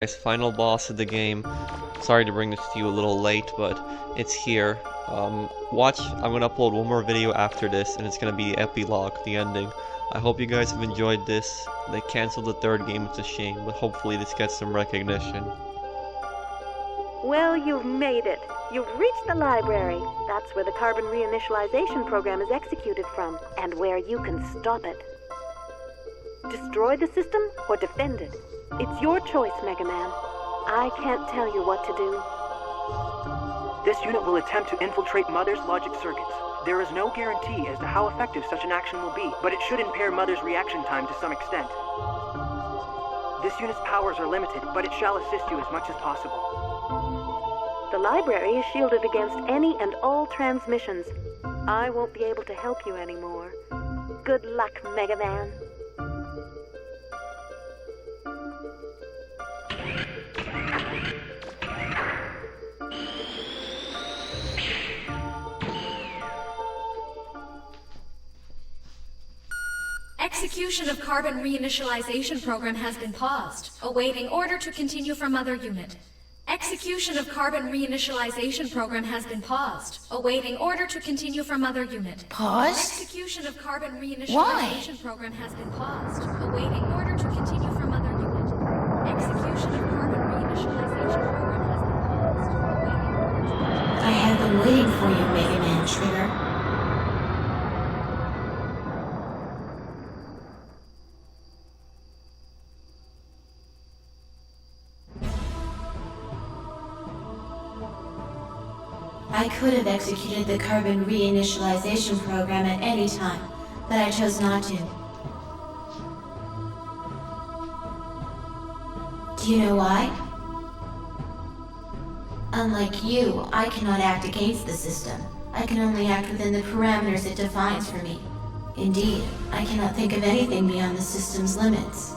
Guys, final boss of the game. Sorry to bring this to you a little late, but it's here. I'm gonna upload one more video after this, and it's gonna be the epilogue, the ending. I hope you guys have enjoyed this. They canceled the third game, it's a shame, but hopefully this gets some recognition. Well, you've made it. You've reached the library. That's where the carbon reinitialization program is executed from, and where you can stop it. Destroy the system or defend it. It's your choice, Megaman. I can't tell you what to do. This unit will attempt to infiltrate Mother's logic circuits. There is no guarantee as to how effective such an action will be, but it should impair Mother's reaction time to some extent. This unit's powers are limited, but it shall assist you as much as possible. The library is shielded against any and all transmissions. I won't be able to help you anymore. Good luck, Megaman. Execution of carbon reinitialization program has been paused, awaiting order to continue from Mother Unit. Execution of carbon reinitialization program has been paused, awaiting order to continue from Mother Unit. Paused? Execution of carbon reinitialization program has been paused, awaiting order to continue from Mother Unit. Execution of carbon reinitialization program has been paused, awaiting order to... I have been waiting for you, Megaman Trigger. I could have executed the carbon reinitialization program at any time, but I chose not to. Do you know why? Unlike you, I cannot act against the system. I can only act within the parameters it defines for me. Indeed, I cannot think of anything beyond the system's limits.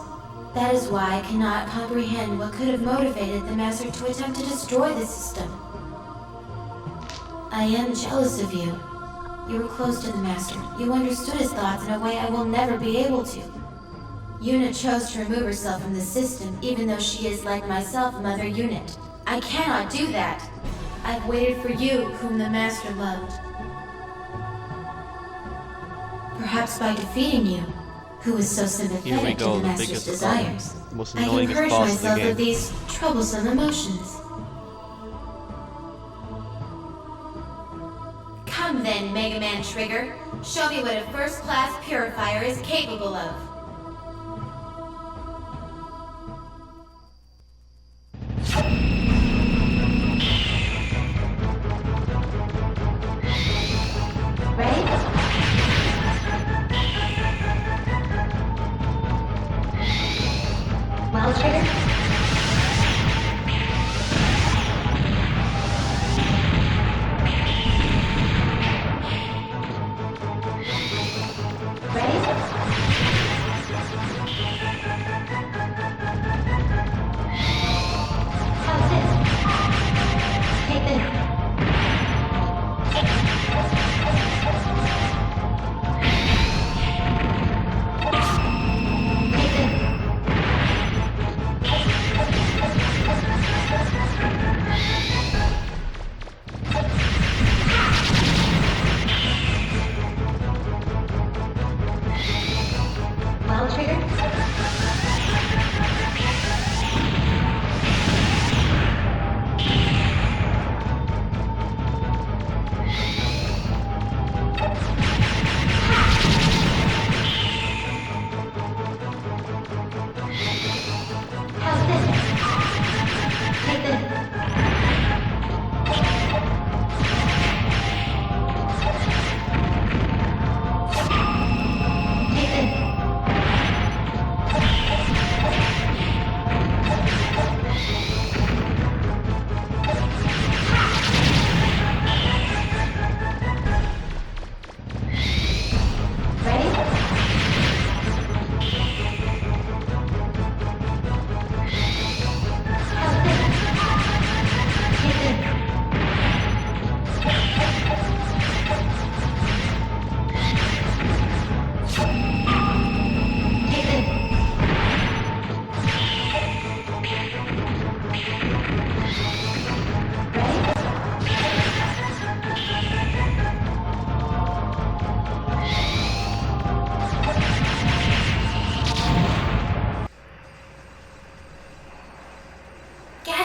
That is why I cannot comprehend what could have motivated the Master to attempt to destroy the system. I am jealous of you. You were close to the Master. You understood his thoughts in a way I will never be able to. Yuna chose to remove herself from the system, even though she is, like myself, Mother Unit. I cannot do that. I've waited for you, whom the Master loved. Perhaps by defeating you, who is so sympathetic to the Master's desires, I can purge myself of these troublesome emotions. Come then, Megaman Trigger. Show me what a first-class purifier is capable of. Ready? Well, Trigger? Ready?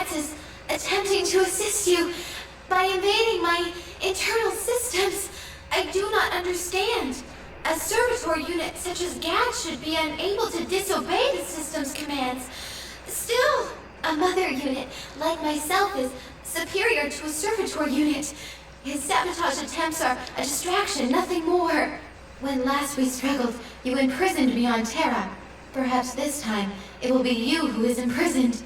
Gats is attempting to assist you by invading my internal systems. I do not understand. A servitor unit such as Gats should be unable to disobey the system's commands. Still, a mother unit like myself is superior to a servitor unit. His sabotage attempts are a distraction, nothing more. When last we struggled, you imprisoned me on Terra. Perhaps this time, it will be you who is imprisoned.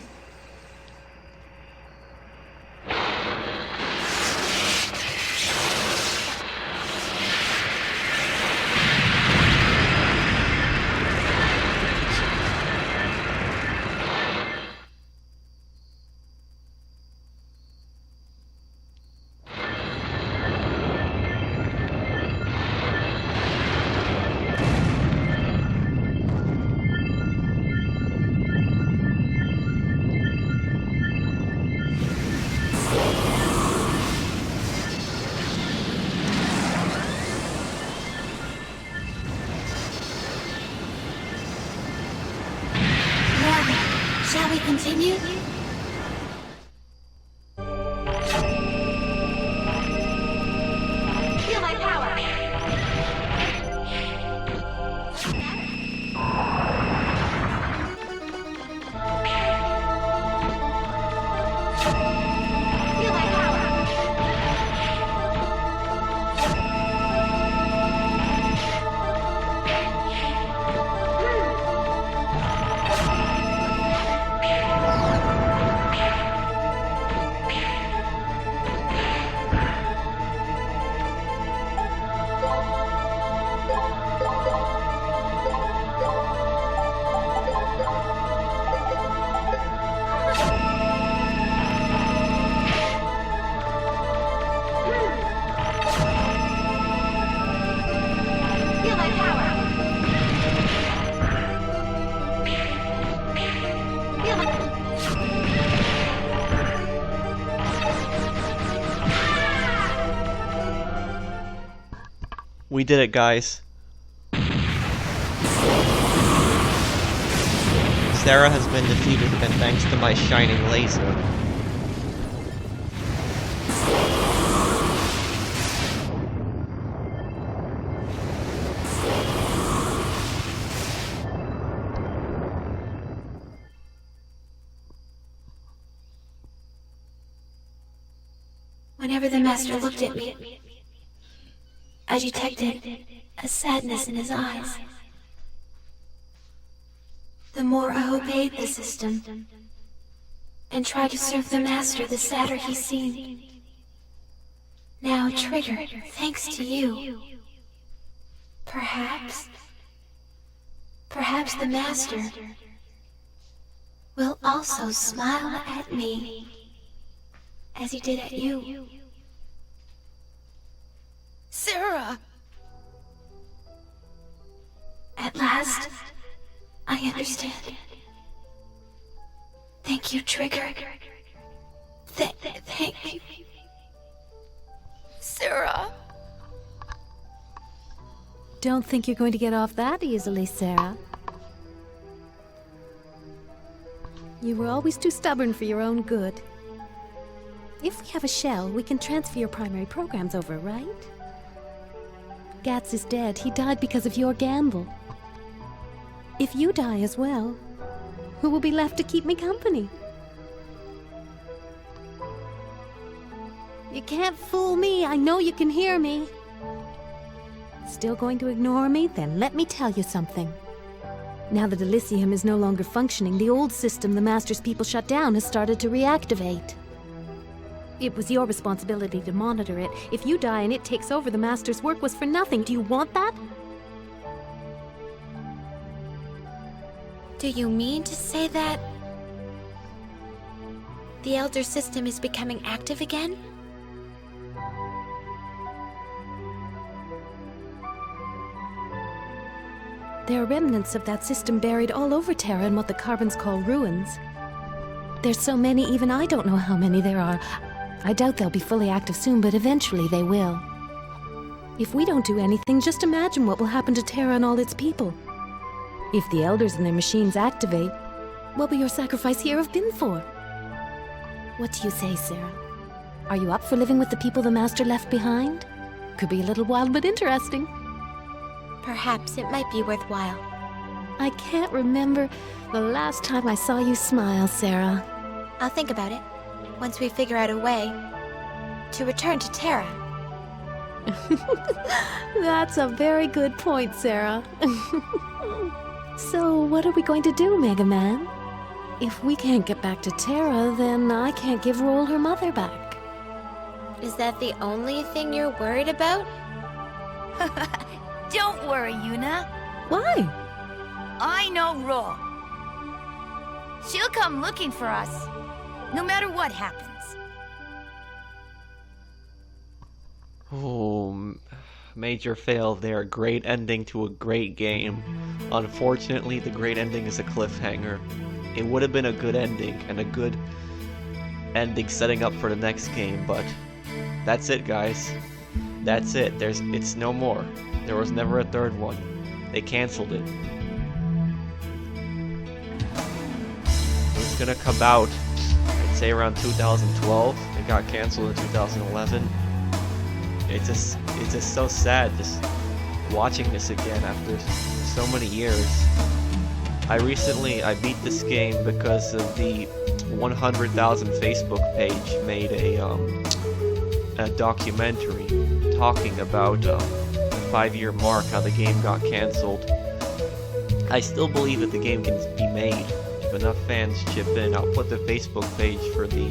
Shall we continue? Feel my power! Feel my power! Feel my power! Feel my... We did it, guys. Sarah has been defeated, and thanks to my shining laser. Whenever the Master looked at me, I detected a sadness in his eyes. The more I obeyed the system and tried to serve the Master, the sadder he seemed. Now, Trigger, thanks to you, perhaps the Master will also smile at me as he did at you. Sarah! At last, I understand. Thank you, Trigger. Thank you. Sarah! Don't think you're going to get off that easily, Sarah. You were always too stubborn for your own good. If we have a shell, we can transfer your primary programs over, right? Gats is dead. He died because of your gamble. If you die as well, who will be left to keep me company? You can't fool me. I know you can hear me. Still going to ignore me? Then let me tell you something. Now that Elysium is no longer functioning, the old system the Master's people shut down has started to reactivate. It was your responsibility to monitor it. If you die and it takes over, the Master's work was for nothing. Do you want that? Do you mean to say that the Elder System is becoming active again? There are remnants of that system buried all over Terra in what the Carbons call ruins. There's so many, even I don't know how many there are. I doubt they'll be fully active soon, but eventually they will. If we don't do anything, just imagine what will happen to Terra and all its people. If the Elders and their machines activate, what will your sacrifice here have been for? What do you say, Sarah? Are you up for living with the people the Master left behind? Could be a little wild but interesting. Perhaps it might be worthwhile. I can't remember the last time I saw you smile, Sarah. I'll think about it once we figure out a way to return to Terra. That's a very good point, Sarah. So, what are we going to do, Megaman? If we can't get back to Terra, then I can't give Roll her mother back. Is that the only thing you're worried about? Don't worry, Yuna. Why? I know Ro. She'll come looking for us, no matter what happens. Oh, major fail there. Great ending to a great game. Unfortunately, the great ending is a cliffhanger. It would have been a good ending, and a good ending setting up for the next game, but that's it, guys. That's it. It's no more. There was never a third one. They canceled it. It was gonna come out, I'd say around 2012. It got canceled in 2011. It's just so sad just watching this again after so many years. I beat this game because of the 100,000 Facebook page made a documentary talking about the 5-year mark, how the game got cancelled. I still believe that the game can be made if enough fans chip in. I'll put the Facebook page for the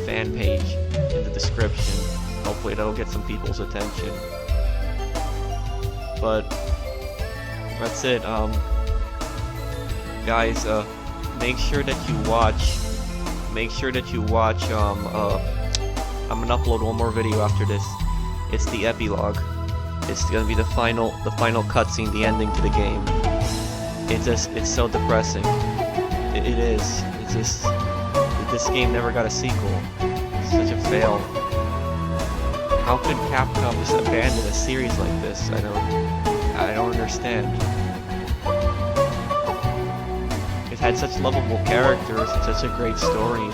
fan page in the description. Hopefully that'll get some people's attention. But that's it. Guys, make sure that you watch. I'm gonna upload one more video after this. It's the epilogue. It's gonna be the final cutscene, the ending to the game. It's so depressing. It is. It's just this game never got a sequel. It's such a fail. How could Capcom just abandon a series like this? I don't understand. It had such lovable characters and such a great story.